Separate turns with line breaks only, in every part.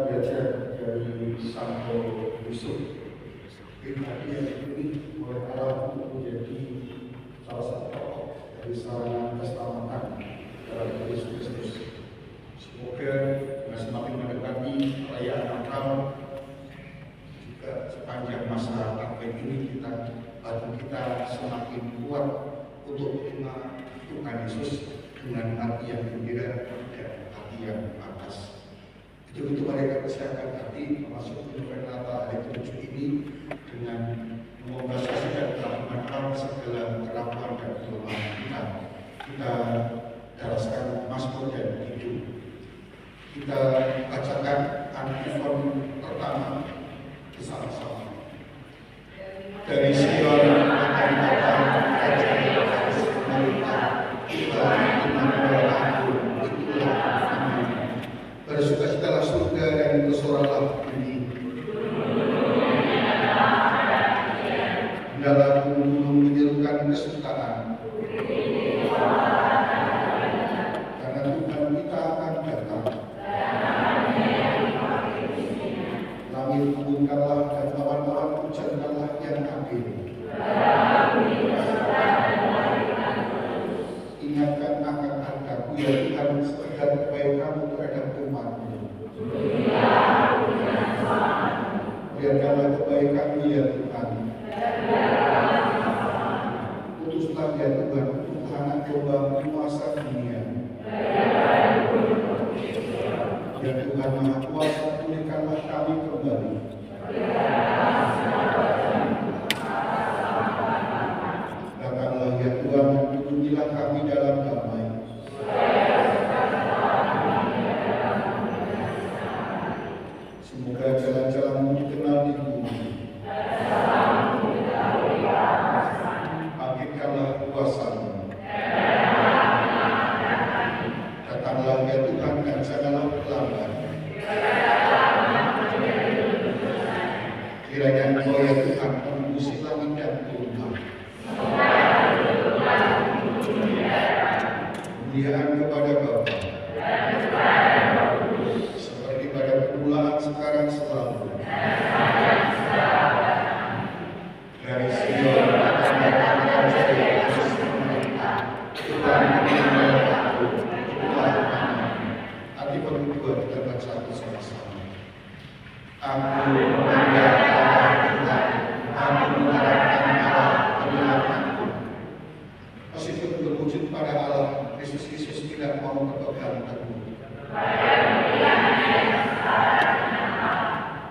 belajar dari Santo Yusuf. Pribadi yang dipilih oleh Allah untuk menjadi salah satu tokoh dari sarana keselamatan dalam Yesus Kristus. Semoga dengan semakin mendekati perayaan Natal, juga sepanjang masa Advent ini hati kita semakin kuat untuk mengenal Tuhan Yesus dengan hati yang gembira dan hati yang panas. Itu mereka persiapkan hati memasuki Natal hari ke-7 ini dengan membatasi dan melakukan segala kerapuhan dan kelemahan kita. Kita daraskan Mazmur dan Kidung. Kita bacakan antifon pertama bersama-sama. Dari Sion akan datang Raja yang harus memerintah, itulah Immanuel Agung, itulah Amin. Bersukacitalah surga dan bersoraklah bumi. Hendaklah gunung menyerukan kesukaan, karena Tuhan kita akan datang. Langit embunkanlah dan awan-awan hujankanlah yang adil. Ingatkan akan harga-Mu ya Tuhan, sekedar kebaikan-Mu terhadap umat-Mu. Lihatkanlah kebaikan-Mu ya Tuhan. Putuslah ya Tuhan untuk anak domba penguasa dunia. Ya Tuhan Maha Kuasa, pulihkanlah kami kembali. Datanglah ya Tuhan, lindungilah kami dalam damai. Semoga jalan-jalan-Mu dikenal di bumi. Bangkitkanlah kuasa-Mu. Datanglah ya Tuhan dan janganlah terlambat. Kiranya Engkau ya Tuhan menembus langit dan bumi. Kemuliaan kepada Bapa, seperti pada permulaan sekarang selalu. Dari Sion akan datang Raja yang harus memerintah, Tuhan Immanuel Agung, itulah Amin. Antifon kedua kita baca bersama-sama. Aku mengandalkan Tuhan, aku mengharapkan Allah penyelamatku. Meskipun berwujud pada Allah, Yesus tidak mau berpegang teguh.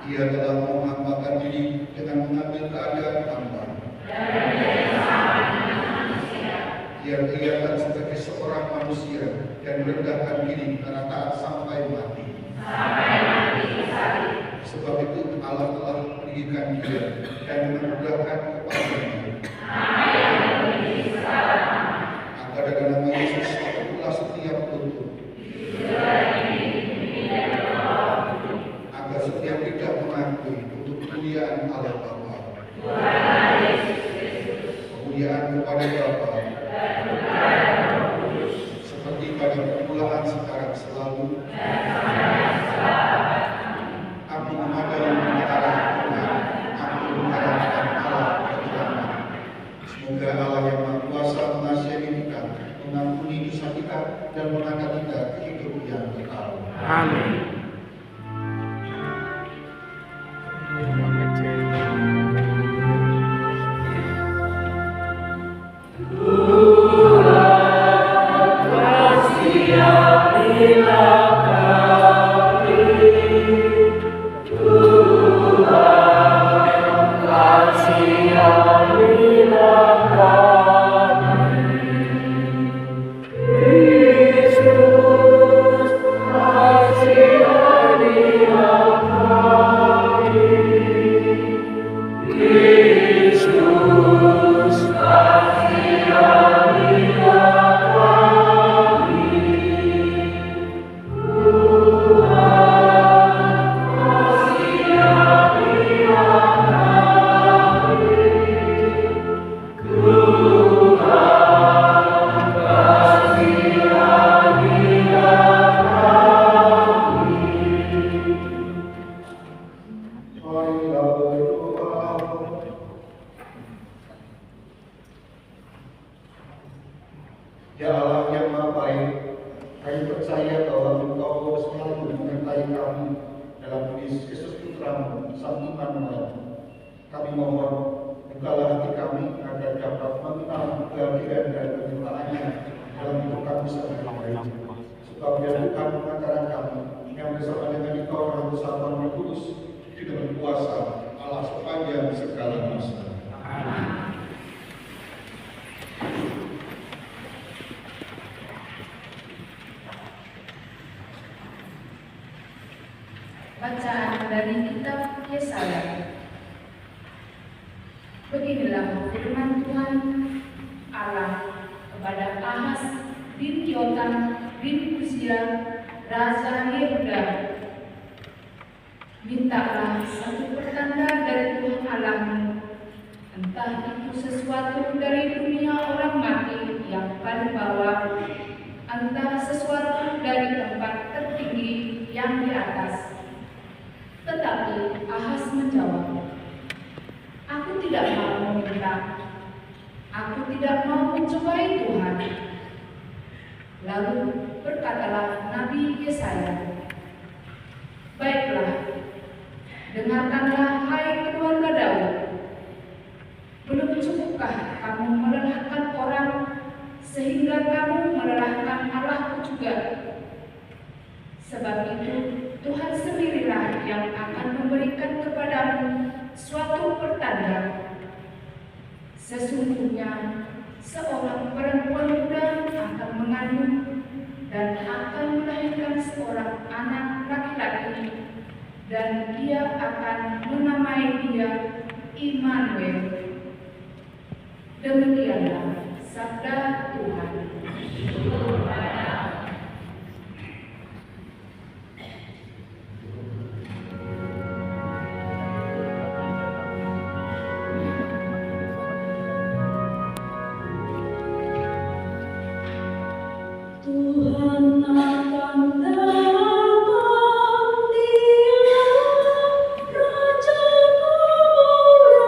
Ia telah menghambakan diri dengan mengambil keadaan hamba. Ia kelihatan sebagai seorang manusia dan merendahkan diri karena taat sampai mati. Sebab itu Allah telah meninggikan dia dan menudahkan kepadanya. Agar dengan nama Yesus patuhlah setiap lutut, agar setiap lidah mengakui untuk kemuliaan Allah Bapa. Kemuliaan kepada Bapa, seperti pada permulaan sekarang selalu. Aku memadai mengarah Tuhan, aku mengharapkan Allah penyelamat. Semoga Allah yang Maha Kuasa mengasihani kita, mengampuni dosa kita, dan mengangkat kita ke hidup yang kekal.
Amin.
Bila kami
Yesus Kristus Putra-Mu, Sang Immanuel. Kami mohon, bukalah hati kami agar dapat mengenal keadilan dan penyertaannya dalam hidup kami sehari-hari. Sebab biar Tuhan pengantaran kami yang bersama dengan Engkau dan bersama Roh Kudus tidak berkuasa Allah sepanjang segala masa. Amin.
Bacaan dari kitab Yesaya. Beginilah firman Tuhan Allah kepada Ahaz bin Yotam bin Uzia, Raja Yehuda. Mintalah satu pertanda dari Tuhan Allahmu, entah itu sesuatu dari dunia orang mati yang paling bawah, entah sesuatu dari tempat tertinggi yang di atas. Tetapi Ahaz menjawab, "Aku tidak mau meminta, aku tidak mau mencobai Tuhan." Lalu berkatalah Nabi Yesaya, "Baiklah, dengarkanlah hai keluarga Daud. Belum cukupkah kamu melelahkan orang sehingga kamu melelahkan Allahku juga? Sebab itu Tuhan sendirilah yang akan memberikan kepadamu suatu pertanda. Sesungguhnya seorang perempuan muda akan mengandung dan akan melahirkan seorang anak laki-laki, dan dia akan menamai dia Immanuel." Demikianlah sabda Tuhan.
Tuhan akan datang, Dia Raja kemuliaan.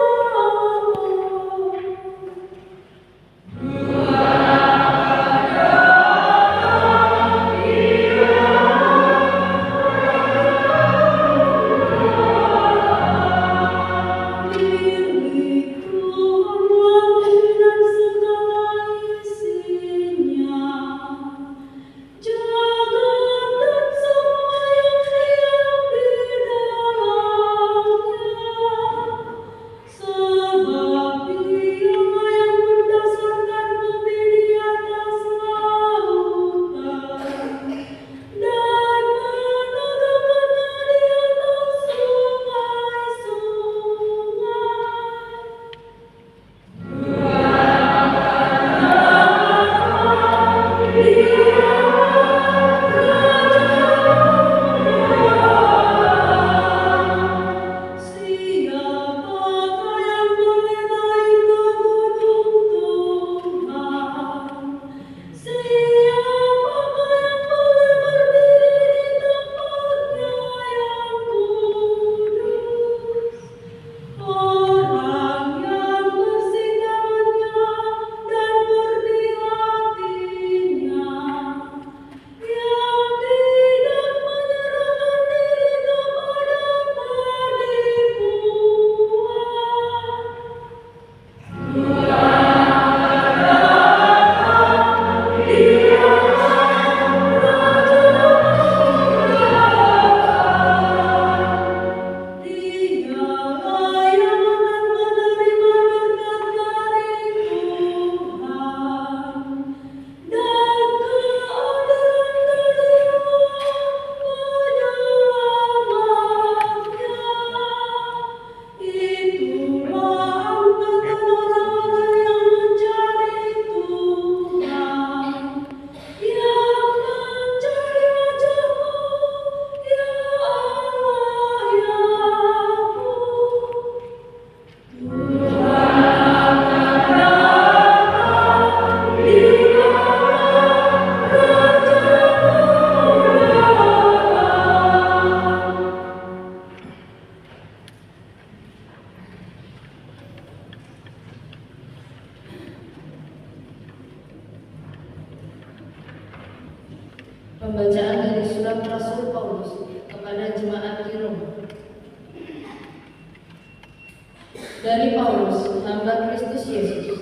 dari Paulus, hamba Kristus Yesus,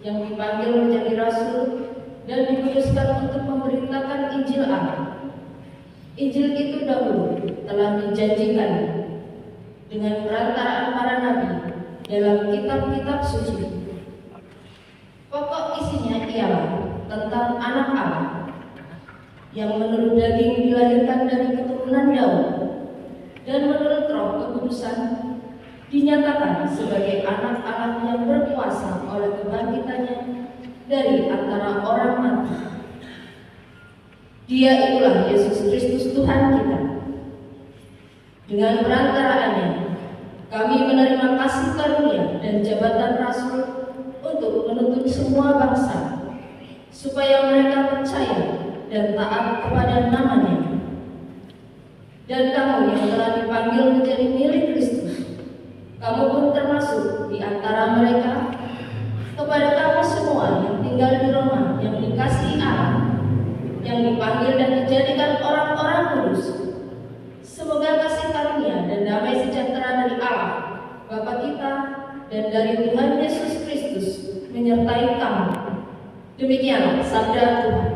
yang dipanggil menjadi rasul dan dikuduskan untuk memberitakan Injil Allah. Injil itu dahulu telah dijanjikan dengan perantaraan para nabi dalam kitab-kitab suci. Pokok isinya ialah tentang anak Allah yang menurut daging dilahirkan dari keturunan Daud dan menurut Roh Kekudusan dinyatakan sebagai anak Allah yang berkuasa oleh kebangkitannya dari antara orang mati. Dia itulah Yesus Kristus Tuhan kita. Dengan perantaraannya, kami menerima kasih karunia dan jabatan rasul untuk menuntun semua bangsa, supaya mereka percaya dan taat kepada namanya. Dan kamu yang telah dipanggil menjadi milik Kristus, kamu pun termasuk di antara mereka. Kepada kamu semua yang tinggal di Roma, yang dikasihi Allah, yang dipanggil dan dijadikan orang-orang kudus, semoga kasih karunia dan damai sejahtera dari Allah Bapa kita dan dari Tuhan Yesus Kristus menyertai kamu. Demikianlah sabda Tuhan.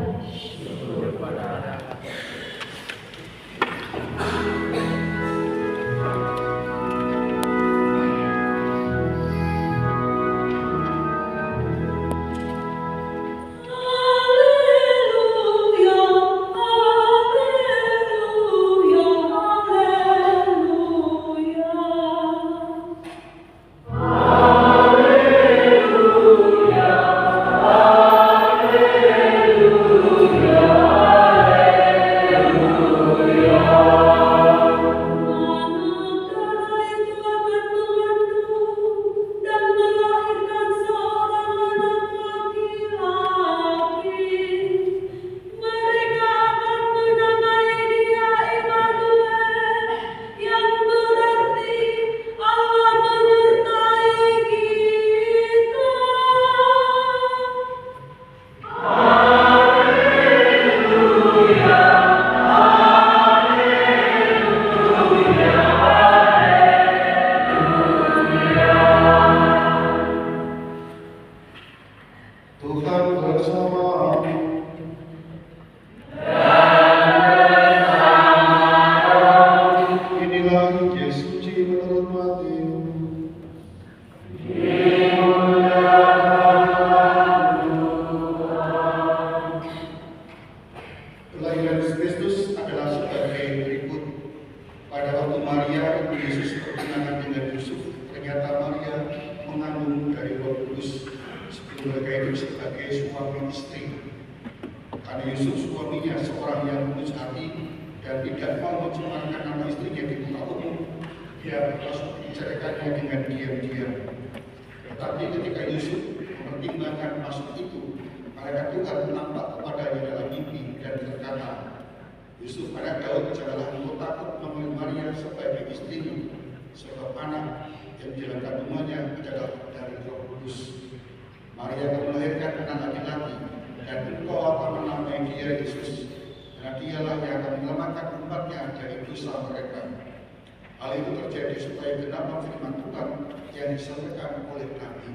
Hal itu terjadi supaya genap firman Tuhan yang disampaikan oleh Nabi.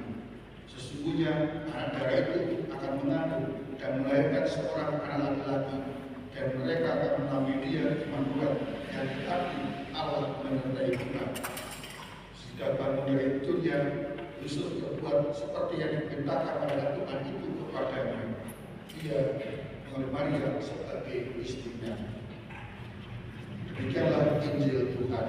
Sesungguhnya anak darah itu akan mengandung dan melahirkan seorang anak laki-laki, dan mereka akan menamai dia Immanuel, yang berarti Allah menyertai kita. Sejak bangun dari tidurnya, Yusuf berbuat seperti yang diperintahkan pada Tuhan itu kepadanya. Ia mengambil Maria sebagai istrinya. Demikianlah Injil Tuhan.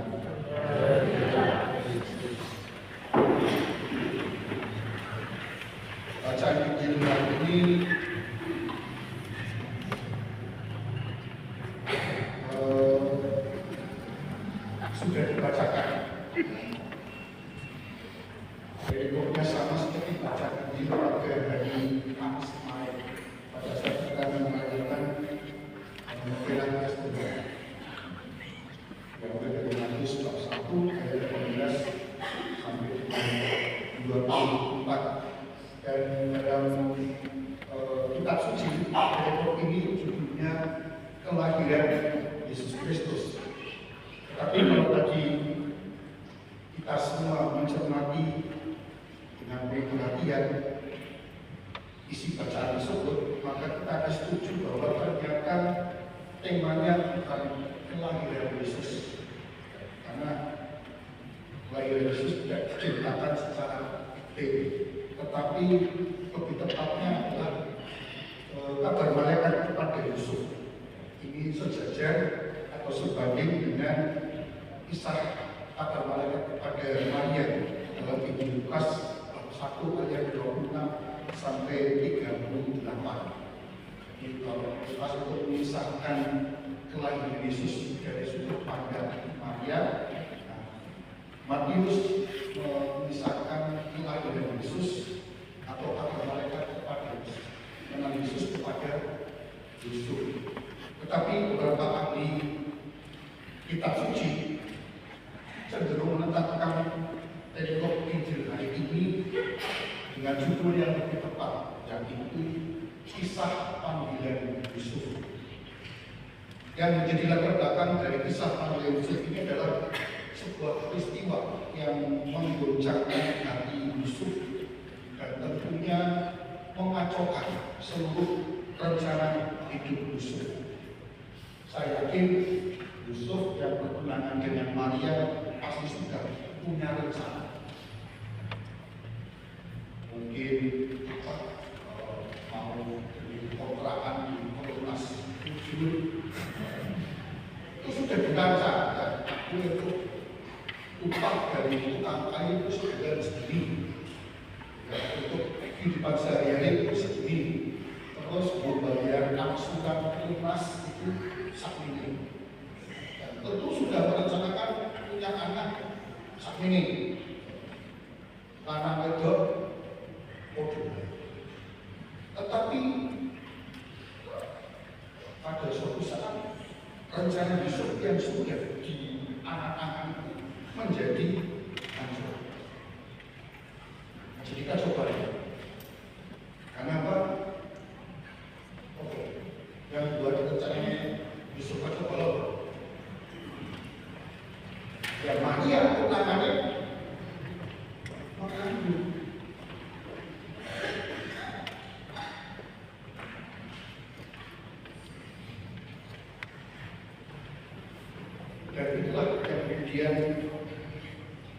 Bacaan Injil hari ini sudah dibacakan. Perikopnya sama seperti bacaan Injil pada hari Kamis kemarin, pada saat kita merayakan Novelan Esteban. Yang dari Matius bab 1 ayat 18 sampai 24. Dan dalam kitab suci perikop ini judulnya kelahiran Yesus Kristus. Tetapi kalau tadi kita semua mencermati dengan isi bacaan tersebut, maka kita akan setuju bahwa ternyata temanya bukan kelahiran Yesus, karena kelahiran Yesus tidak diceritakan secara detail, tetapi lebih tepatnya adalah kabar malaikat kepada Yusuf. Ini sejajar atau sebanding dengan kisah kabar malaikat kepada Maria dalam Injil Lukas 1 ayat 26 sampai 38. Ini kalau Lukas untuk mengisahkan kelahiran Yesus dari sudut pandang Maria, Matius mengisahkan kelahiran Yesus atau kabar malaikat kepada Yesus, tentang Yesus kepada Yusuf. Tetapi beberapa ahli kitab suci cenderung menetapkan perikop Injil hari ini dengan judul yang lebih tepat, yaitu kisah panggilan Yusuf. Yang menjadi latar belakang dari kisah panggilan Yusuf ini adalah sebuah peristiwa yang menggoncangkan hati Yusuf dan tentunya mengacaukan seluruh rencana hidup Yusuf. Saya yakin Yusuf yang bertunangan dengan Maria pasti sudah punya rencana. Mungkin mau beli kontrakan di Perumnas itu sudah dirancang, dan aku itu upah dari tukang kayu itu sudah segini, untuk kehidupan sehari-hari itu segini, terus membayar angsuran Perumnas itu segini, dan tentu sudah merencanakan punya anak segini, lanang wedok. Tetapi pada suatu saat rencana Yusuf yang sudah diangan-angan menjadi hancur. Jadi kita coba lihat. Kenapa? Oke. Yang dua rencananya Yusuf aja kalau ya Maria tunangannya mengandung. Dan itulah yang kemudian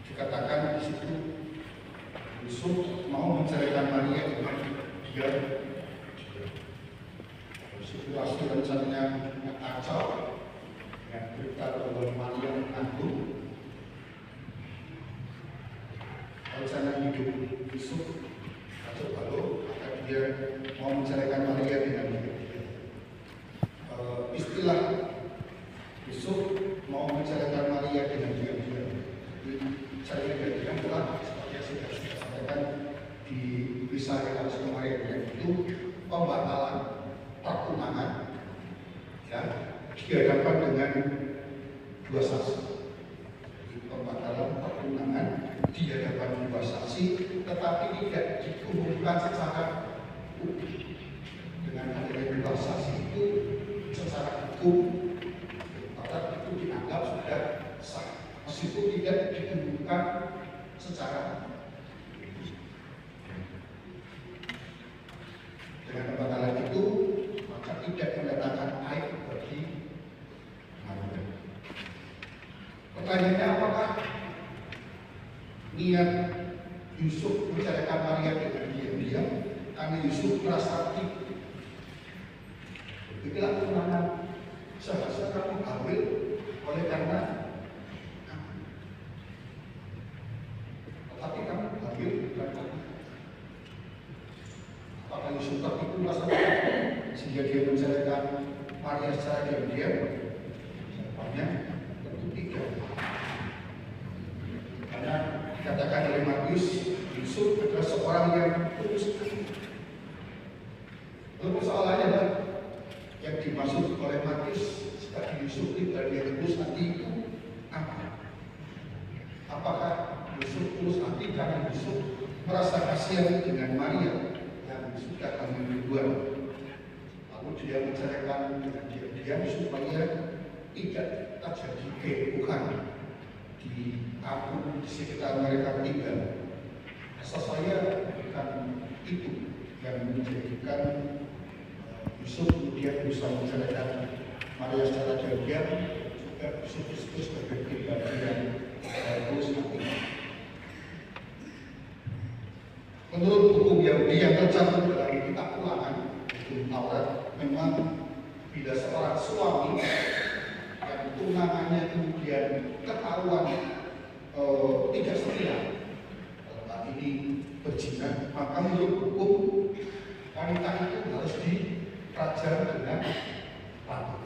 dikatakan di situ Yusuf mau menceraikan Maria dengan dia. Situasi rencananya kacau, yang berita bahwa Maria mengandung. Rencana hidup Yusuf kacau balau, maka dia mau menceraikan Maria dengan dia. Istilah Yusuf mau menceraikan Maria dengan dia. Saya tidak telah seperti yang sudah saya sampaikan di kisah yang kemarin, yaitu pembatalan pertunangan, ya, dihadapkan dengan dua saksi. Pembatalan pertunangan dihadapkan dua saksi, tetapi tidak diumumkan secara hukum. Dengan adanya dua saksi itu secara hukum itu dianggap sudah sah, meskipun tidak diumumkan secara dengan pembatalan itu, maka tidak mendatangkan aib bagi Maria. Pertanyaannya, apakah niat Yusuf menceraikan Maria dengan diam-diam karena Yusuf merasa tipu? Itulah tunangan. Seharusnya kamu hamil oleh karena tetapi kamu hamil karena apakah Yusuf tertipu merasa sehingga dia menceraikan Maria secara diam-diam? Jawabannya tentu tidak. Karena dikatakan oleh Matius, Yusuf adalah seorang yang tulus hati. Lalu persoalannya adalah yang dimaksud oleh Matius sebagai Yusuf dan yang tulus hati itu apa? Apakah Yusuf tulus hati karena Yusuf merasa kasihan dengan Maria yang sudah hamil duluan, lalu dia menceraikan dengan diam-diam supaya tidak terjadi kebukan di kampung di sekitar mereka tinggal, Rasa saya bukan itu yang menjadikan Yusuf kemudian bisa menceritakan Maria secara diam-diam, juga Yusuf Kristus sebagai pribadi yang bagus hatinya. Menurut hukum Yahudi yang tercantum dalam kitab Ulangan, hukum Taurat, memang bila seorang suami yang tunangannya kemudian ketahuan tidak setia, saat ini berzina, maka menurut hukum wanita itu harus dirajam dengan batu.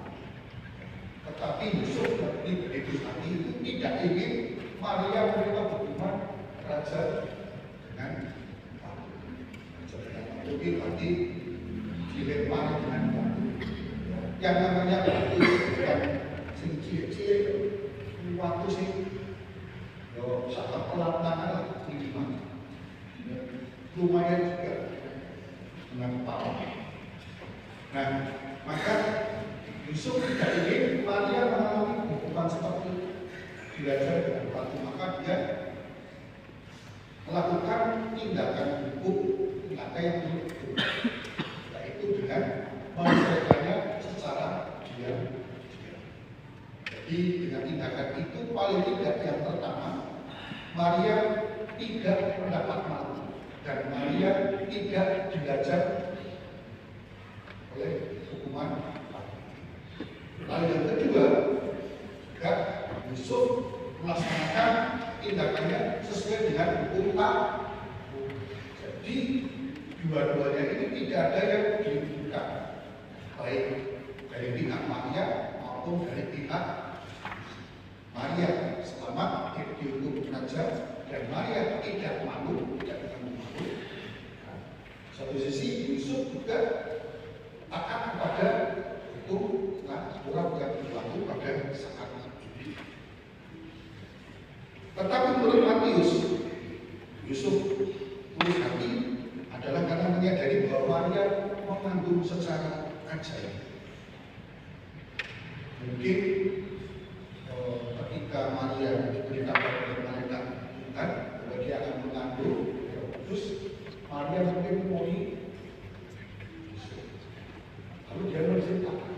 Tetapi Yusuf dan Ibu Hati itu tidak ingin Maria menerima hukuman rajam dengan batu. Jadi berarti dilempar dengan batu. Yang namanya batu bukan sing cilik-cilik, waktu sing sangat pelan-pelan minimal. Lumayan juga menempel. Nah, maka Yusuf tidak ingin Maria mengalami hukuman seperti itu, diajar dengan batu, maka dia melakukan tindakan hukum, tindakan yang hukum, yaitu dengan menyelesaikannya secara diam-diam. Jadi dengan tindakan itu paling tidak yang pertama, Maria tidak mendapat malu dan Maria tidak diajar oleh hukuman. Lalu yang kedua, juga Yusuf melaksanakan tindakannya sesuai dengan hukum Taurat. Jadi dua-duanya ini tidak ada yang dirugikan, baik dari pihak Maria maupun dari pihak Maria, selama dihukum saja dan Maria tidak malu, tidak malu. Satu sisi Yusuf juga taat kepada hukum Taurat yang berlaku pada saat itu. Tetapi menurut Matius, Yusuf tulus hati adalah karena menyadari bahwa Maria mengandung secara ajaib. Mungkin ketika Maria diberitakan oleh malaikat Tuhan bahwa dia akan mengandung Roh Kudus, Maria mungkin menemui Yusuf. Lalu dia menceritakan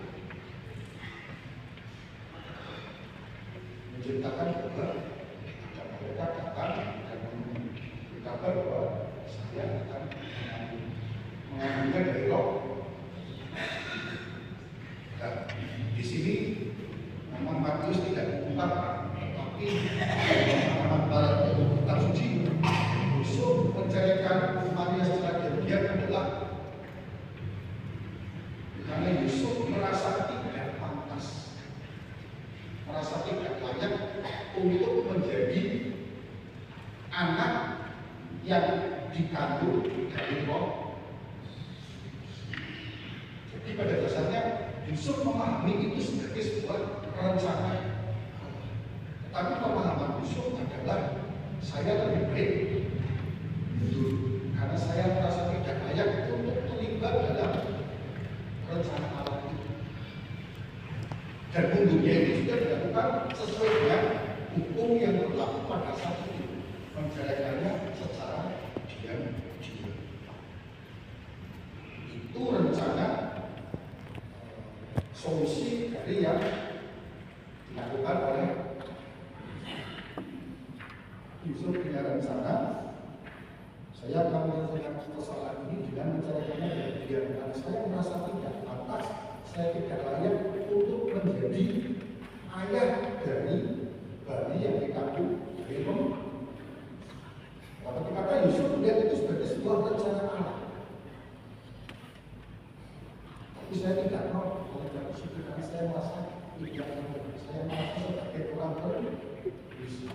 bahwa ada malaikat datang dan berkabar bahwa saya akan mengandungnya dari Roh. Dan di sini memang Matius tidak mengungkapkan, tetapi pengalaman barat dari kitab suci, Yusuf menceritakan Maria secara diam-diam adalah karena Yusuf merasa tidak pantas, merasa tidak layak untuk menjadi anak yang dikandung dari Roh. Jadi pada dasarnya Yusuf memahami itu sebagai sebuah rencana. Tetapi pemahaman Yusuf adalah saya lebih baik karena saya merasa tidak layak untuk terlibat dalam rencana Allah itu. Dan mundurnya itu juga dilakukan sesuai dengan hukum yang berlaku pada saat itu, menceraikannya secara diam-diam. Itu rencana solusi dari yang dilakukan oleh Yusuf. Punya rencana, saya akan menyelesaikan kesalahan ini dengan menceraikannya dari dia karena saya merasa tidak pantas, saya tidak layak untuk menjadi ayah dari bayi yang dikandung dari Roh. Tapi kata Yusuf melihat itu sebagai sebuah rencana Allah. Tapi saya tidak mau oleh Yusuf karena saya merasa tidak layak, saya merasa sebagai kurang berdosa.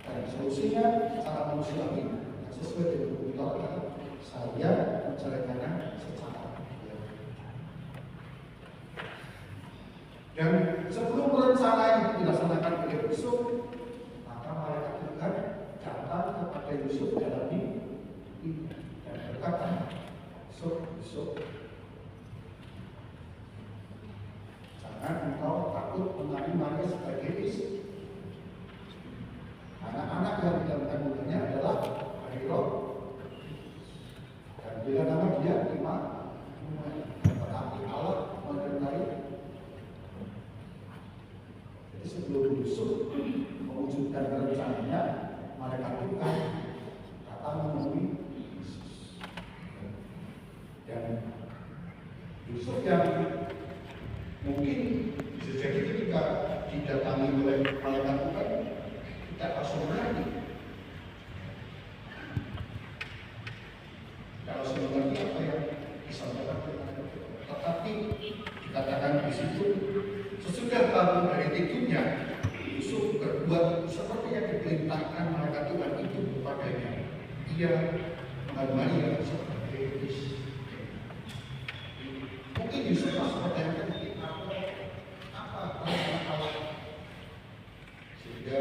Dan solusinya secara manusiawi sesuai dengan hukum Taurat, saya menceraikannya secara diam. Dan sebelum rencana yang dilaksanakan oleh Yusuf, maka malaikat Tuhan datang kepada Yusuf dalam mimpi dan berkata, Yusuf, jangan engkau takut mengambil Maria sebagai istri. Anak-anak yang dalam kandungannya adalah dari Roh Yusuf yang mungkin bisa jadi ketika didatangi oleh malaikat Tuhan, kita langsung mengerti. Kita langsung mengerti apa yang disampaikan Tuhan. Tetapi dikatakan di situ, sesudah bangun dari tidurnya, Yusuf berbuat seperti yang diperintahkan malaikat Tuhan itu kepadanya. Ia mengambil sebagai istri. Mungkin Yusuf seperti yang tadi apa Allah sehingga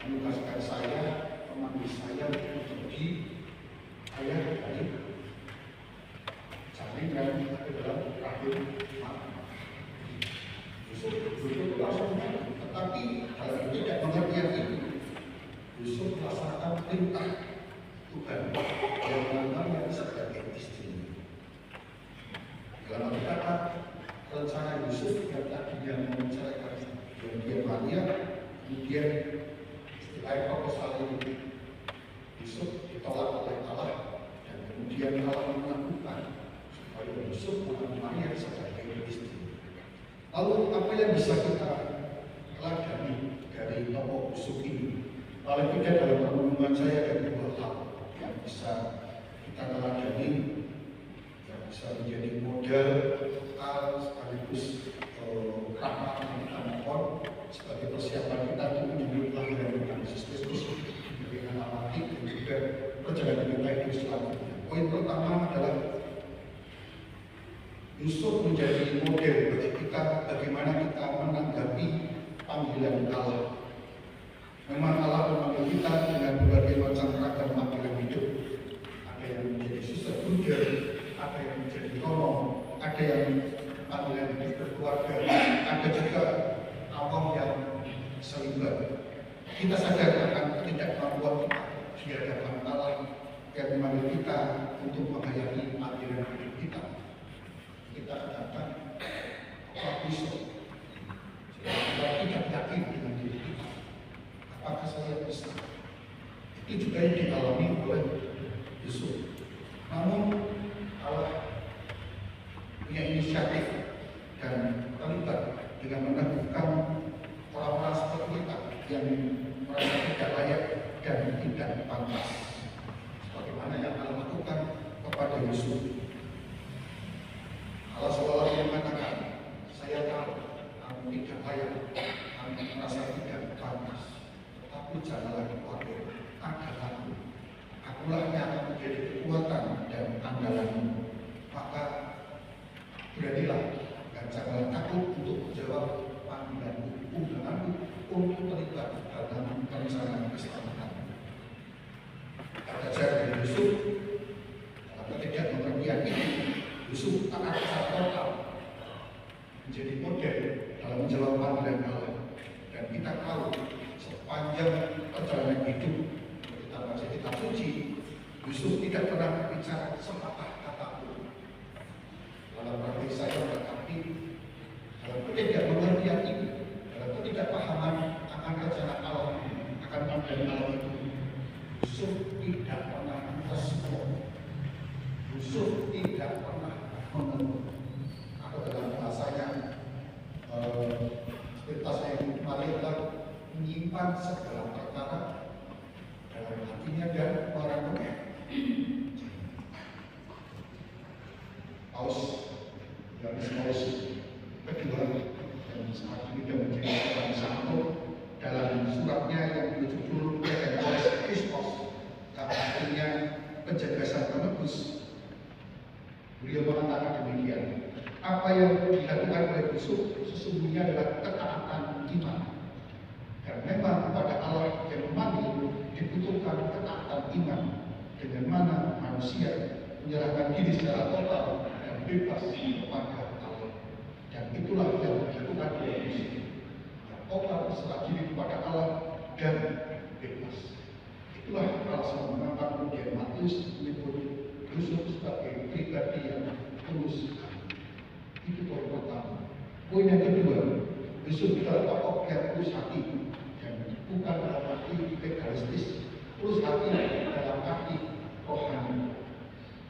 menugaskan saya, memanggil saya untuk menjadi ayah dari janin yang ada dalam rahim mama. Yusuf betul-betul langsung, tetapi kalau itu tidak pengertian itu, Yusuf melaksanakan perintah Tuhan yang mengambil sebagai istri. Dalam kata rencana Yusuf yang tadinya menceraikan dia Maria, kemudian istilah proposal ini Yusuf ditolak oleh Allah, dan kemudian Allah menentukan supaya Yusuf mengambil Maria sebagai istri. Lalu apa yang bisa kita pelajari dari tokoh Yusuf ini? Paling tidak dalam pertemuan saya ada dua hal yang bisa kita pelajari, yang bisa menjadi model sekaligus rahmat yang kita mohon sebagai persiapan kita untuk menyambut kelahiran Tuhan Yesus Kristus dengan amat dan juga perjalanan kita hidup selanjutnya. Poin pertama adalah Yusuf menjadi model bagi kita bagaimana kita menanggapi panggilan Allah. Memang Allah memanggil kita dengan berbagai macam ragam panggilan hidup. Ada yang menjadi susah bujar, ada yang menjadi tolong, ada yang panggilan hidup berkeluarga, ada juga awam yang selibat. Kita sadar akan ketidakmampuan kita di hadapan Allah yang memanggil kita untuk menghayati panggilan hidup kita. Kita katakan, apa bisa? Kita tidak yakin dengan diri kita. Apakah saya bisa? Itu juga yang dialami oleh Yusuf. Namun Allah punya inisiatif dan terlibat dengan menemukan orang-orang seperti kita yang merasa tidak layak dan tidak pantas. Sebagaimana yang Allah lakukan kepada Yusuf. Allah seolah-olah mengatakan, saya tahu kamu tidak layak, kamu merasa tidak pantas. Tapi janganlah khawatir, ada aku. Akulah yang akan menjadi kekuatan dan andalanmu. Maka beranilah dan janganlah takut untuk menjawab panggilanmu, undanganmu untuk terlibat dalam perencanaan keselamatan. Belajar dari Yusuf, dalam ketidak pengertian ini, Yusuf akan secara total menjadi model dalam menjawab panggilan Allah. Dan kita tahu sepanjang perjalanan hidup kita baca kitab suci, Yusuf tidak pernah berbicara sepatah kata pun. Dalam praktik saya berarti dalam ketidakmengertian ini, dalam ketidakpahaman akan rencana Allah, akan panggilan Allah itu, Yusuf tidak pernah respon. Yusuf tidak pernah mengeluh. Atau dalam bahasanya, cerita saya kemarin adalah menyimpan segala perkara dalam hatinya dan merenungnya. Paus Yohanes Paus kedua yang saat ini sudah menjadi orang satu dalam suratnya yang berjudul Pentecost Christos, yang artinya penjagasan penebus. Beliau mengatakan demikian, apa yang dilakukan oleh Yusuf sesungguhnya adalah ketaatan iman. Dan memang kepada Allah yang memanggil dibutuhkan ketaatan iman, dengan mana manusia menyerahkan diri secara total dan bebas kepada Allah. Dan itulah yang dilakukan oleh Yusuf, yang total berserah diri kepada Allah dan bebas. Itulah alasan mengapa kemudian Matius menyebut Yusuf sebagai pribadi yang tulus. Itu poin pertama. Poin yang kedua, Yusuf adalah tokoh yang tulus hati, dan bukan dalam arti legalistis, tulus hati dalam arti rohani.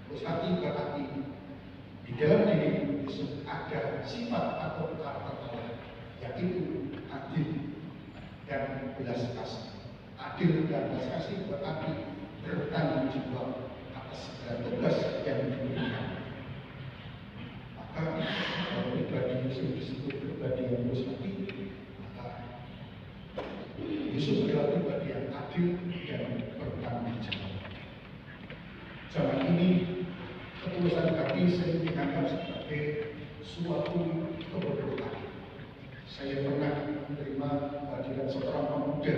Tulus hati berarti di dalam diri Yusuf ada sifat atau karakter Allah, yaitu adil dan belas kasih. Adil dan belas kasih berarti bertanggung jawab atas segala tugas yang diberikan. Maka kalau pribadi Yusuf disebut pribadi yang lurus hati, maka Yusuf adalah pribadi yang adil dan bertanggung jawab. Zaman ini ketulusan hati saya dianggap sebagai suatu kebodohan. Saya pernah menerima kehadiran seorang pemuda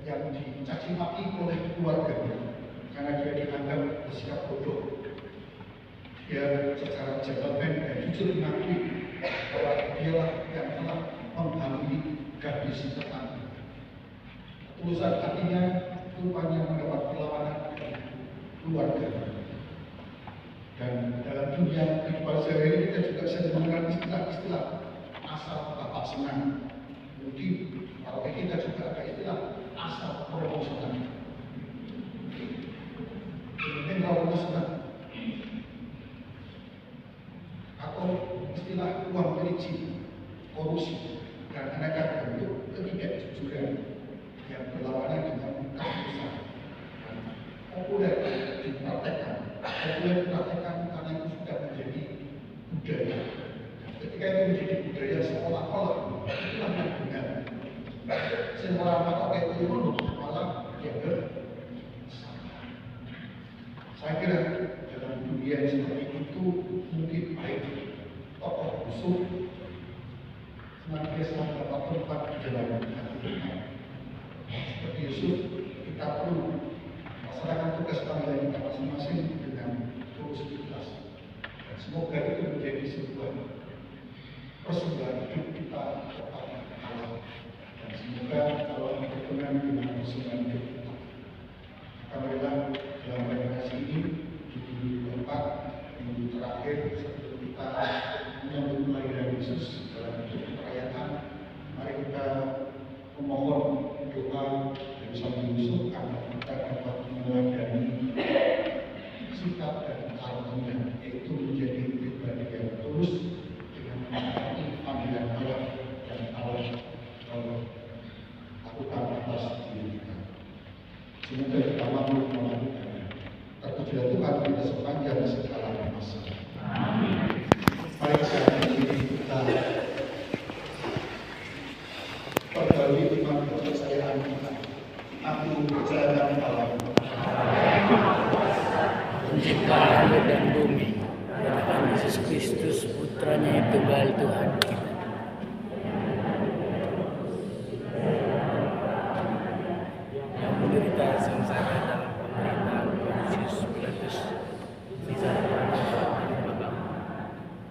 yang dicaci maki oleh keluarganya karena dia dianggap bersikap bodoh. Dia secara gentleman dan jujur mengakui bahwa dialah yang telah menghamili gadis tetangga. Ketulusan hatinya rupanya mendapat perlawanan dari keluarga. Dan dalam dunia kehidupan sehari-hari kita juga sering mengenal istilah-istilah asal bapak senang. Mungkin kalau kita juga ada istilah asal promo senang. Mungkin kalau senang atau istilah uang pelicin, korupsi, dan aneka bentuk ketidakjujuran yang berlawanan dengan keharusan dan populer dipraktekkan karena itu sudah menjadi budaya. Ketika itu menjadi budaya seolah-olah itulah yang benar. Seolah pakai ilmu malah dianggap salah. Saya kira dalam dunia seperti itu mungkin baik tokoh Yusuf senantiasa dapat tempat di dalam hati kita. Seperti Yusuf, kita perlu melaksanakan tugas panggilan kita masing-masing dengan tulus ikhlas. Dan semoga itu menjadi sebuah persembahan hidup kita kepada Allah. Dan semoga Allah berkenan dengan persembahan hidup kita. Maka marilah dalam renovasi ini di minggu keempat, minggu terakhir sebelum kita menyambut kelahiran Yesus dalam hidup perayaan, mari kita memohon doa dari Sang Yusuf agar kita dapat meneladani sikap dan karakternya, yaitu menjadi pribadi yang tulus dengan mengikuti panggilan Allah dan Allah lakukan atas diri kita. Semoga kita mampu melakukannya. Terpujilah Tuhan kita sepanjang segala masa. Amin. Baik, saat ini kita perbarui iman kepercayaan kita. Aku percaya dalam Allah,
Pencipta langit dan bumi, dan Yesus Kristus, Putranya yang tunggal Tuhan kita, yang menderita sengsara dalam pemerintahan Pontius Pilatus, disarapkan di Bapa,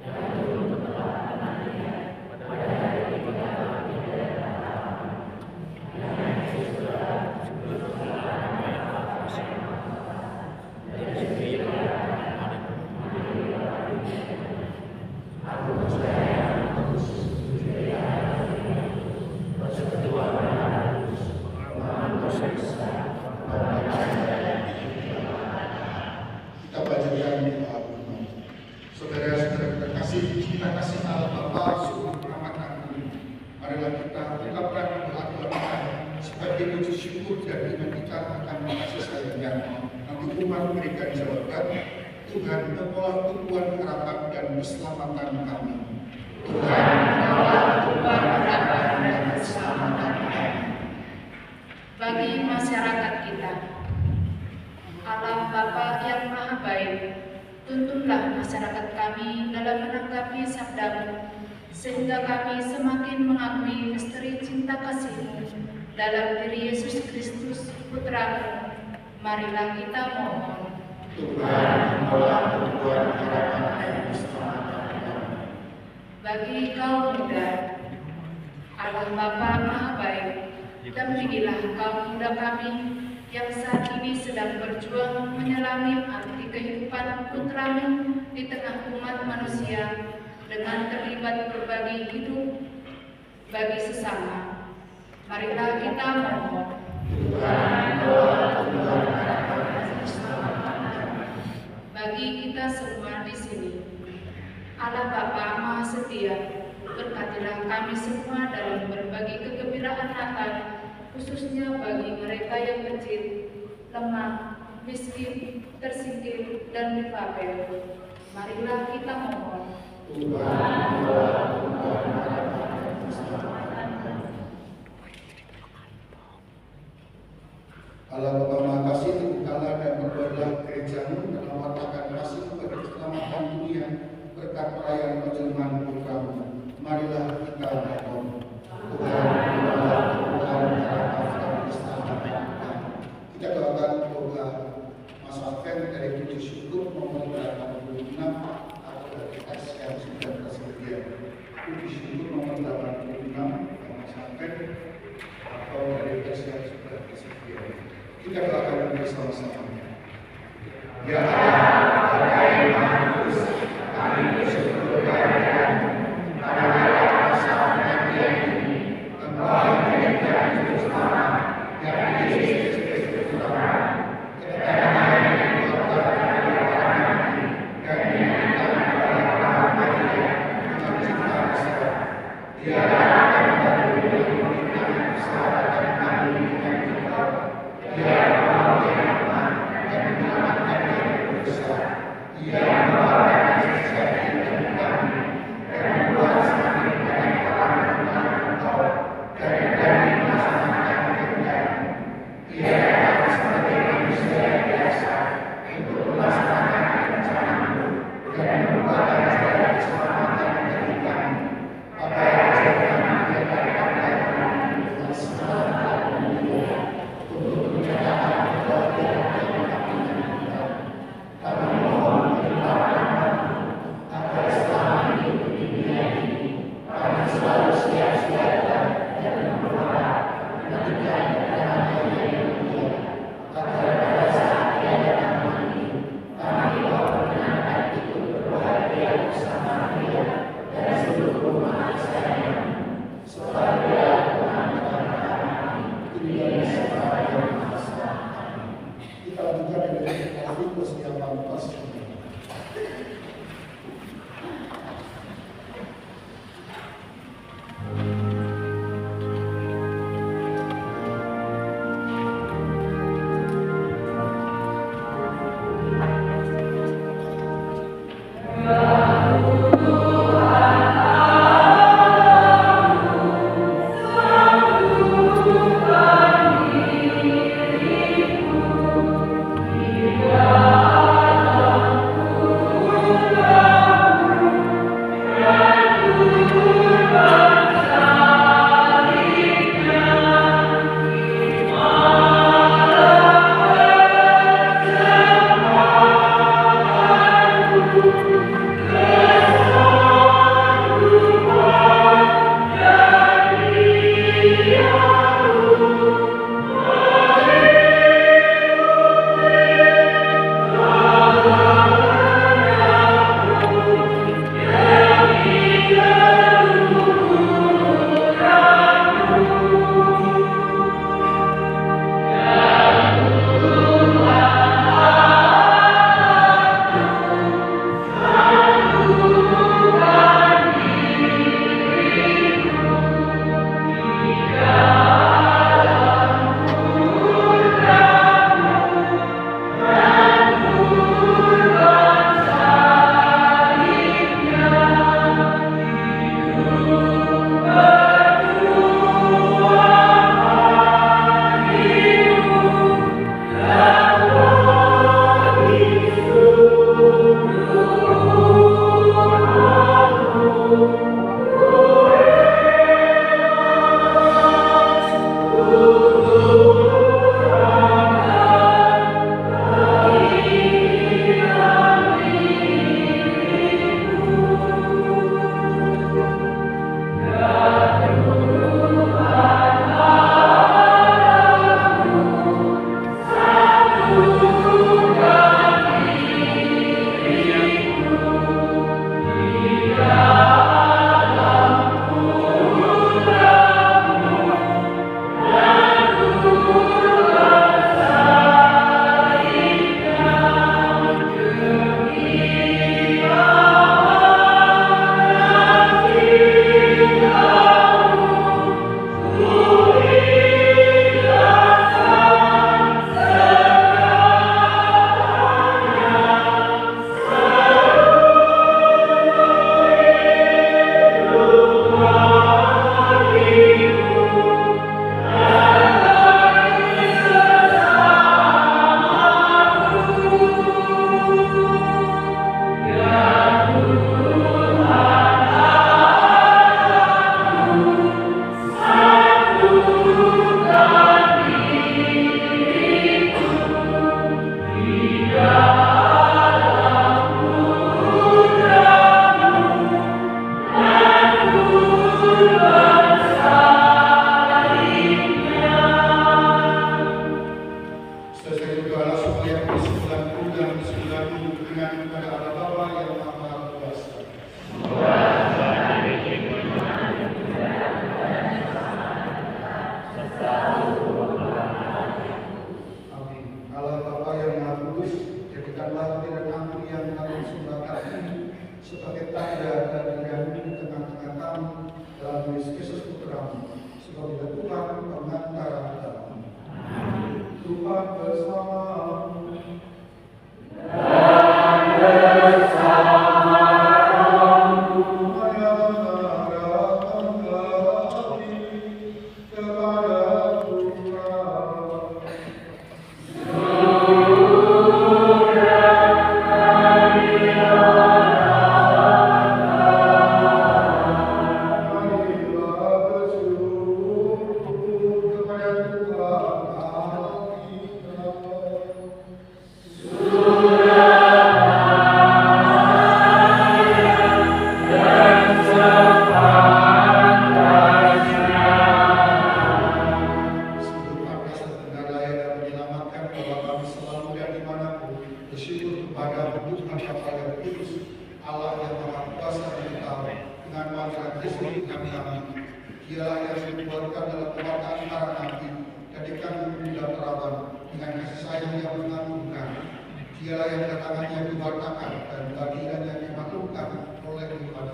yang turun ke tempat kematian pada hari ketiga,
kita bacakan doa. Saudara-saudara terkasih, kita kasih Allah Bapa sungguh amat agung. Marilah kita ungkapkan doa-doa kita sebagai wujud syukur dan iman kita akan kasih sayangnya. Nanti Tuhan berikan jawaban. Tuhan, Engkaulah Tuhan harapan dan keselamatan kami. Tuhan, Engkaulah Tuhan harapan dan keselamatan kami.
Bagi masyarakat kita, Allah Bapa yang Maha Baik, tuntunlah masyarakat kami dalam menanggapi sabda-Mu, sehingga kami semakin mengakui misteri cinta kasih-Mu dalam diri Yesus Kristus, Putra-Mu. Marilah kita mohon.
Tuhan, Engkaulah Tuhan harapan dan keselamatan kami.
Bagi kaum muda, Allah Bapa Maha Baik, dampingilah kaum muda kami yang saat ini sedang berjuang menyelami arti kehidupan Putra-Mu di tengah umat manusia dengan terlibat berbagi hidup bagi sesama. Marilah kita mohon.
Tuhan, Engkaulah Tuhan harapan dan keselamatan kami.
Bagi kita semua di sini, Allah Bapa Maha Setia, berkatilah kami semua dalam berbagi kegembiraan Natal, khususnya bagi mereka yang kecil, lemah, miskin, tersingkir, dan difabel. Marilah kita mohon.
Allah Bapa Maha Kasih, teguhkanlah dan perbuatlah gerejamu dalam wartakan kasih bagi keselamatan dunia berkat perayaan penjelmaan Putramu. Marilah kita mohon. Kita doakan semoga Mas Alven dari Puji Syukur nomor 86 atau dari tes yang sudah tersedia. Puji Syukur nomor 86 Mas Alven atau dari tes yang sudah tersedia. Kita doakan bersama-sama. Ya Allah, yang Maha Kudus, kami bersyukur kehadiran pada hari Sabtu ini, Engkau menjadikan Juru Selamat yang Yesus Kristus Tuhan, kedatangan yang berkat dari kami, dan diberikan kepada para manusia dengan cinta besar. Dia akan memberi memberikan persahabatan kami dengan kita. Dia mau menyelamatkan dan menyelamatkan dari dosa. Tuhan bersamamu. Dialah yang ketangannya diwartakan dan baginda dimaklumkan oleh Tuhan.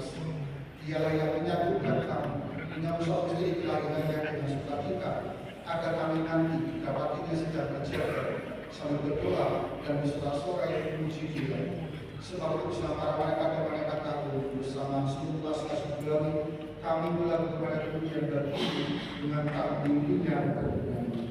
Dialah yang menyatukan kami dengan suatu kelahirannya dengan sukacita, agar kami nanti didapatinya secara terjaga, sambil berdoa dan bersorak-sorai memuji Dia. Sebab bersama para malaikat dan malaikat agung bersama seluruh kasih Tuhan, kami melakukan kepada dunia dan bumi dengan takbirnya dan bernyanyi.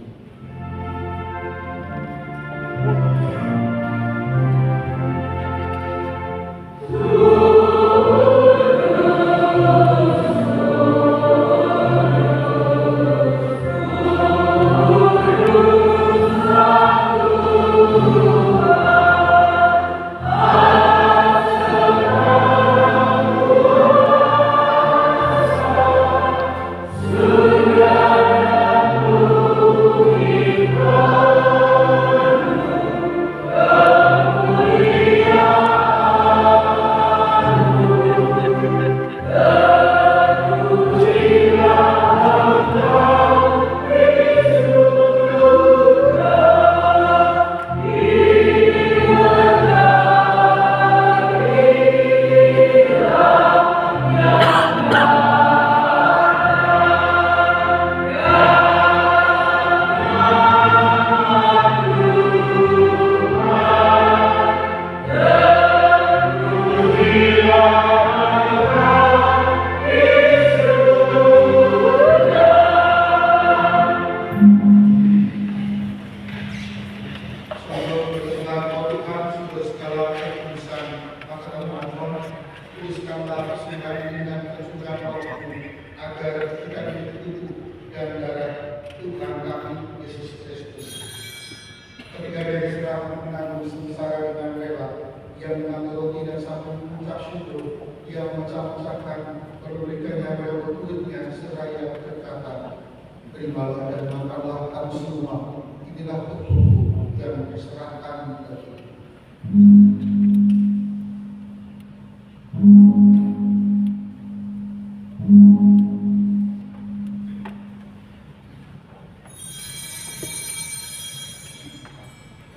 Terimalah dan makanlah kamu semua. Inilah tubuhku yang diserahkan bagi.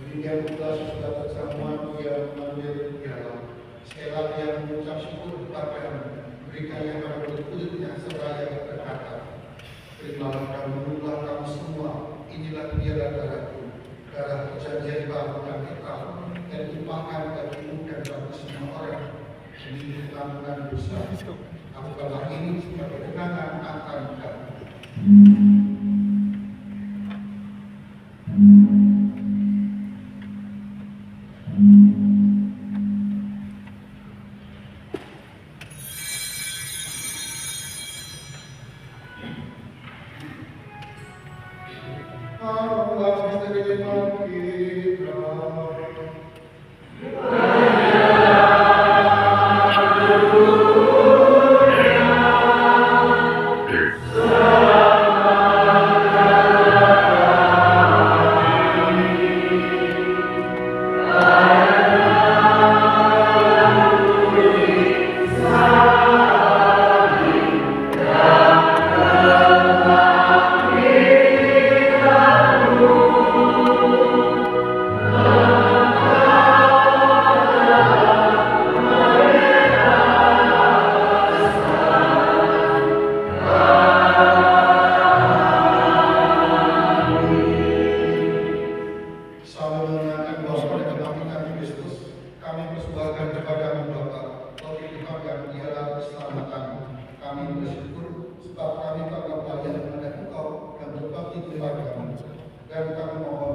Demikian pula sesudah perjamuan Dia mengambil piala. Sekali lagi Dia mengucap syukur kepada-Mu, berikannya pada murid-muridnya serta yang berkata, terimalah dan minumlah kamu semua, inilah dia darahku, darah perjanjian baru dan kekal, dan dipakai bagimu dan bagi semua orang. Ini pengampunan dosa. Lakukanlah ini sebagai kenangan akan kami.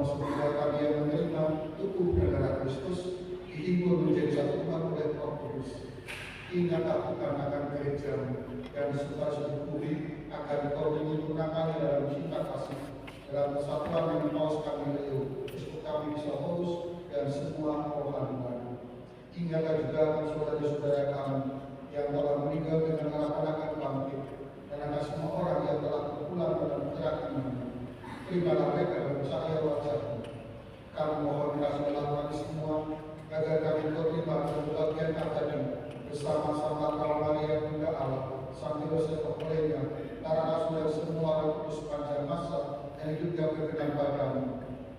semoga kami yang menerima tubuh dan darah Kristus dihimpun menjadi satu umat oleh Roh Kudus. Ingat lakukan akan gerejamu dan suka syukuri agar kau menyempurnakan dalam cinta kasih dalam persatuan dengan Paus kami Leo, Kristus kami bisa Paulus dan semua rohaniwan. Ingatlah juga saudara-saudara kami yang telah meninggal dengan harapan akan bangkit dan akan semua orang yang telah berpulang dalam terang iman. Terimalah mereka dalam cahaya wajah-Mu. Kami mohon kasih-Lah kami semua agar kami terima dalam bagian abadi bersama-sama kaum Maria Bunda Allah, Sang Yosef olehnya, para rasul dan semua orang kudus sepanjang masa yang hidupnya berkenan padamu.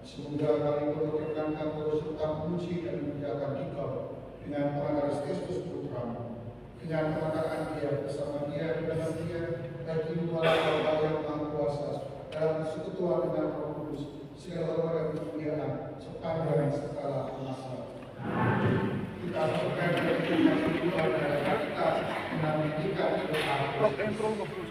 Semoga kami berkenan terus serta memuji dan memuliakan Dikau dengan pengajaran Kristus Putramu, dengan pengajaran Dia bersama Dia dan dalam Dia bagi dua Allah yang Maha Kuasa dalam persekutuan dengan Roh Kudus segala hormat dan kemuliaan sepanjang segala masa. Kita berdoa dari Tuhan dan kita menantikan doa.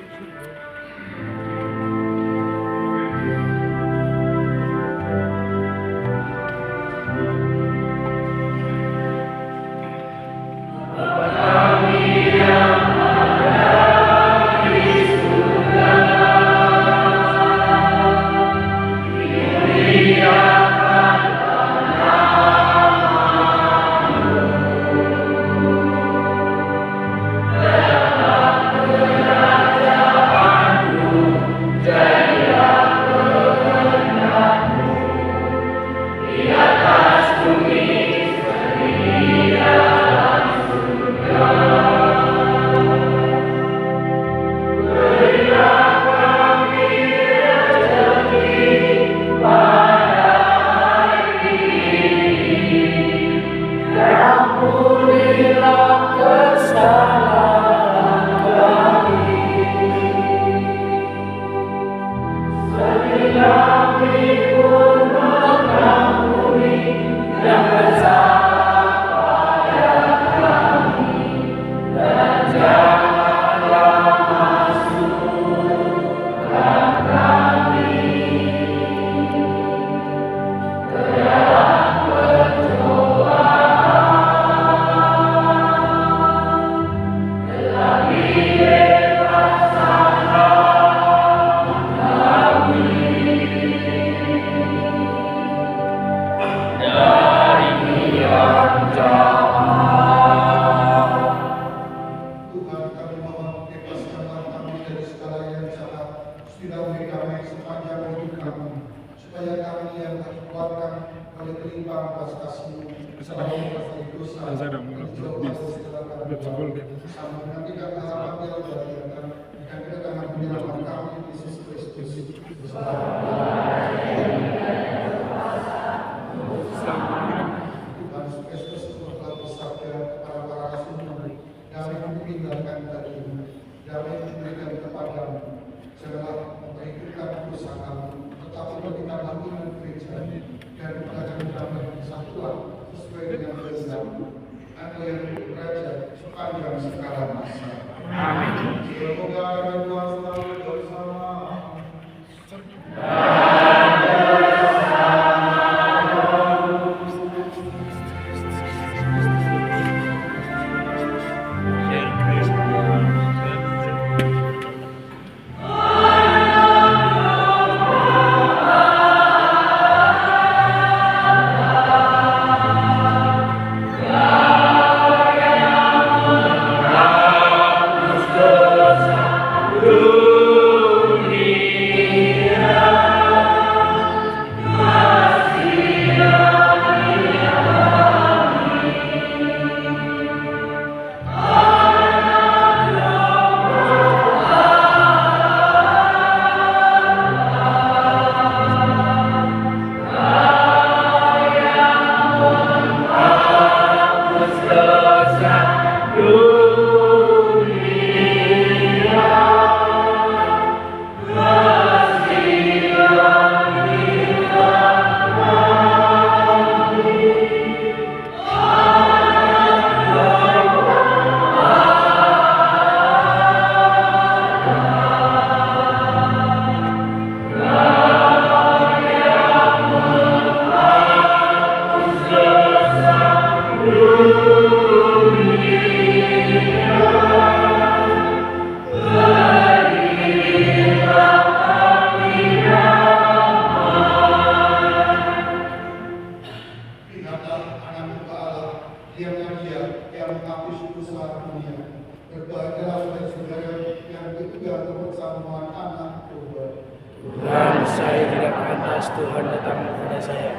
saya tidak pantas Tuhan datang kepada saya,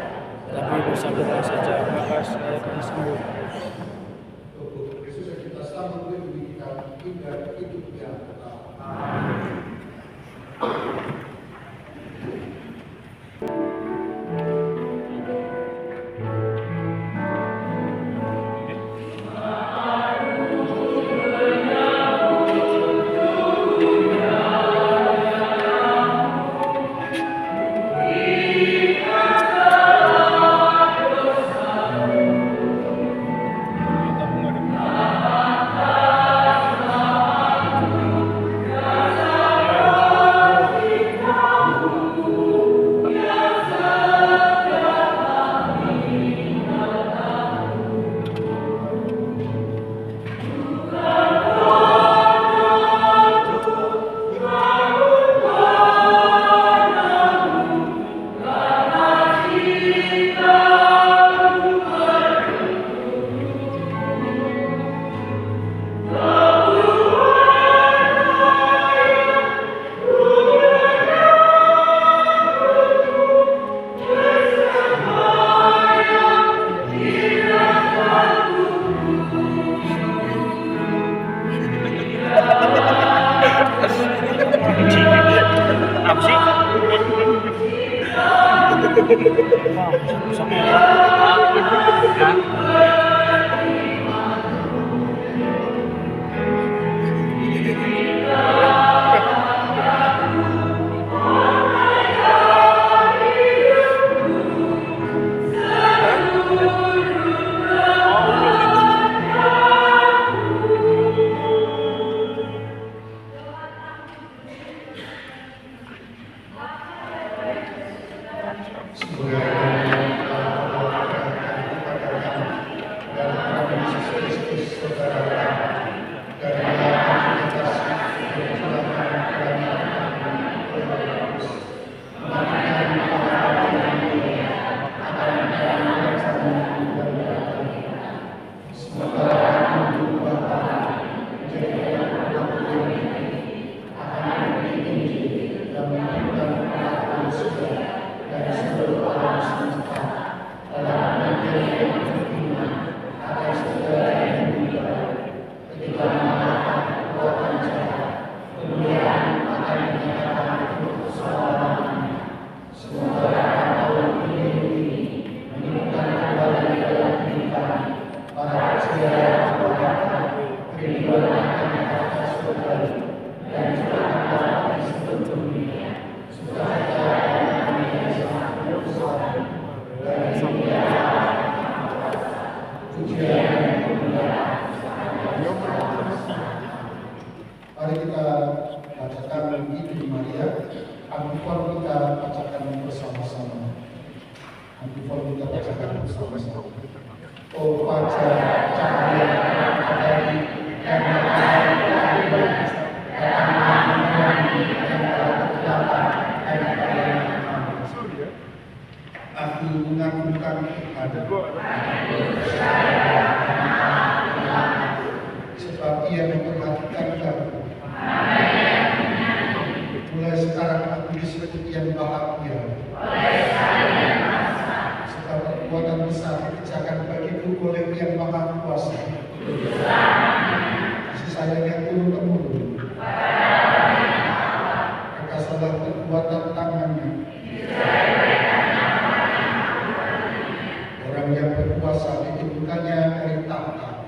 tapi bersabarlah saja, maka saya akan sembuh.
Tuhan Yesus yang kita sambut demi kita hingga hidup yang kekal. Mari kita bacakan Injil Maria. Antifon kita bacakan bersama-sama. Antifon kita bacakan bersama-sama. Oh fajar cahaya abadi dan matahari keadilan, datanglah menerangi yang telah kegelapan dan keadaan. Aku mengagungkan kepadamu. Sebab ia memperhatikan kamu. Mulai sekarang aku disebut yang bahagia. Sebab perbuatan besar dikerjakan bagiku oleh Yang Maha Kuasa. Kasih sayangnya turun-temurun. Perkasalah perbuatan tangannya. Orang yang berkuasa diturunkannya dari tahta.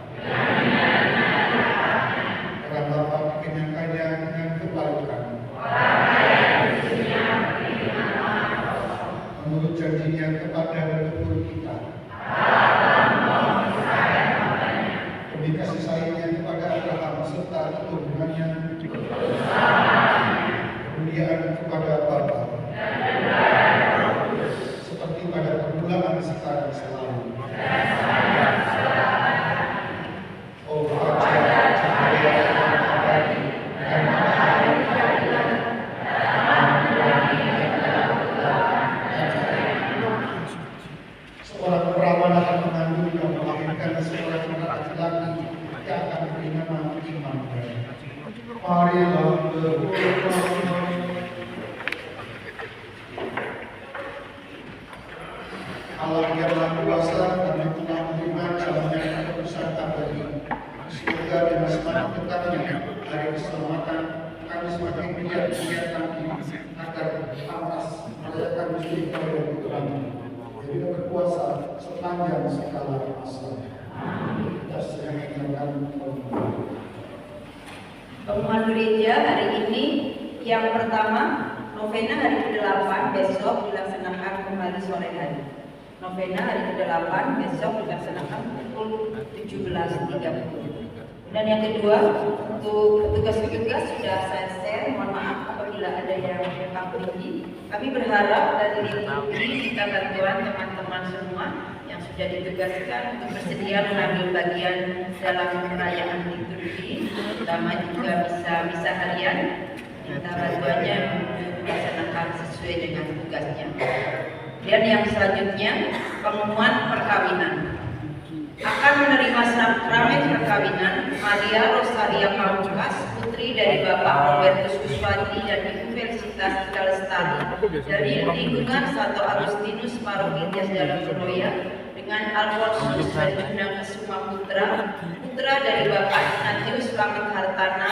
Orang lapar dikenyangkannya dengan kebaikan. Menurut janjinya kepada leluhur kita. Demi kasih sayangnya kepada Abraham serta keturunannya. Kemuliaan kepada Bapa. Seperti pada permulaan sekarang selalu. Oh fajar cahaya abadi dan matahari keadilan, seorang perawan akan mengandung dan melahirkan seorang anak laki-laki yang akan diberi nama Immanuel. Marilah berdoa. Allah yang Maha Kuasa, kami telah menerima jalannya keputusan bagi. Semoga dengan semakin dekatnya hari keselamatan, kami semakin giat kami agar pantas merayakan Gusti Allah dan Putranya. Jadi berkuasa sepanjang segala masa. Kita sedang menjalankan
pengumuman gereja hari ini yang pertama, novena hari ke-8 besok dilaksanakan kembali sore hari. Novena hari ke-8 besok dilaksanakan pukul 17.30. Dan yang kedua, untuk petugas-petugas sudah saya share, mohon maaf apabila ada yang mengetahui. Kami berharap dari liturgi ini kita bantuan teman-teman semua yang sudah ditugaskan untuk bersedia mengambil bagian dalam perayaan liturgi, terutama juga misa harian. Minta bantuannya untuk dilaksanakan sesuai dengan tugasnya. Dan yang selanjutnya, pengumuman perkawinan. Akan menerima sakramen perkawinan Maria Rosaria Pamungkas, putri dari Bapak Robertus Kuswati dan Ibu Felicitas Tika Lestari dari lingkungan Santo Agustinus Paroki Tias Dalam Surabaya, dengan Alfonsus Rajuna Kesuma Putra, putra dari Bapak Ignatius Slamet Hartana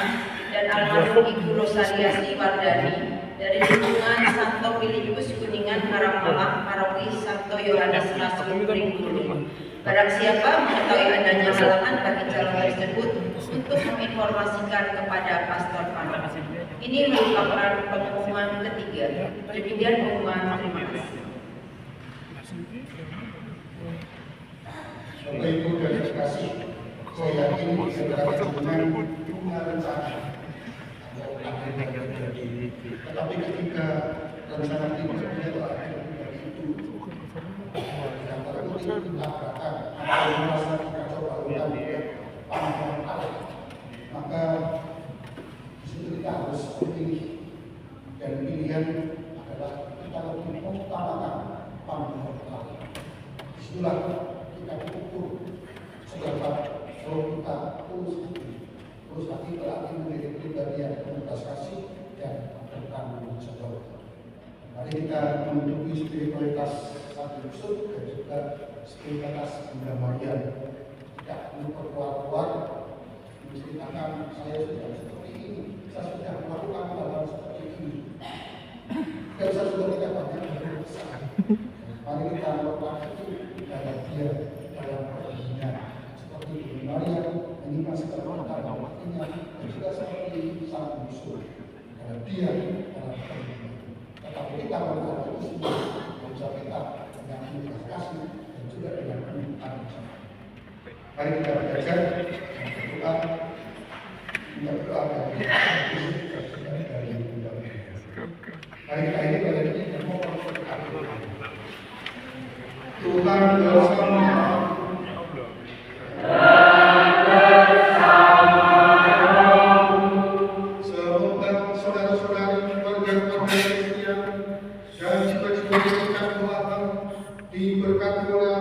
dan almarhum Ibu Rosalia Sriwardani dari lingkungan Santo Filippus Kuningan Karangmalang, Paroki Santo Yohanes Rasul Pringkulu. Barang siapa mengetahui adanya halangan bagi calon tersebut untuk menginformasikan kepada Pastor Panas. Ini merupakan pengumuman ketiga. Demikian pengumuman. Terima kasih.
Bapak Ibu dan kasih, saya yakin segala dengan punya rencana. Tetapi ketika rencana itu ternyata itu maka disitu kita harus memilih, dan pilihan adalah kita lebih mengutamakan panggilan Allah. Disitulah kita ukur seberapa kalau kita terus hati berarti menjadi pribadi yang penuh kasih dan bertanggung jawab. Mari kita menutupi spiritualitas satu Yusuf dan juga spiritualitas Bunda Maria. Tidak perlu berkeluar-keluar menceritakan saya sudah seperti ini, saya sudah melakukan hal-hal seperti ini, dan saya sudah tidak banyak berusaha. Mari kita melakukan itu dalam dia, dalam perjalanan seperti Bunda Maria menimba segala perkara waktunya, dan juga seperti sang Yusuf dalam dia, dalam perjalanan. Tetapi kita melakukan itu semua bisa kita dengan penuh kasih dan juga dengan penuh tanggung jawab. Mari kita belajar dan berdoa dari Bunda Maria. Mari kita ini pada ini memohon Tuhan bersama. Semoga saudara-saudari keluarga Kristian dan jiwa-jiwa yang diberkati oleh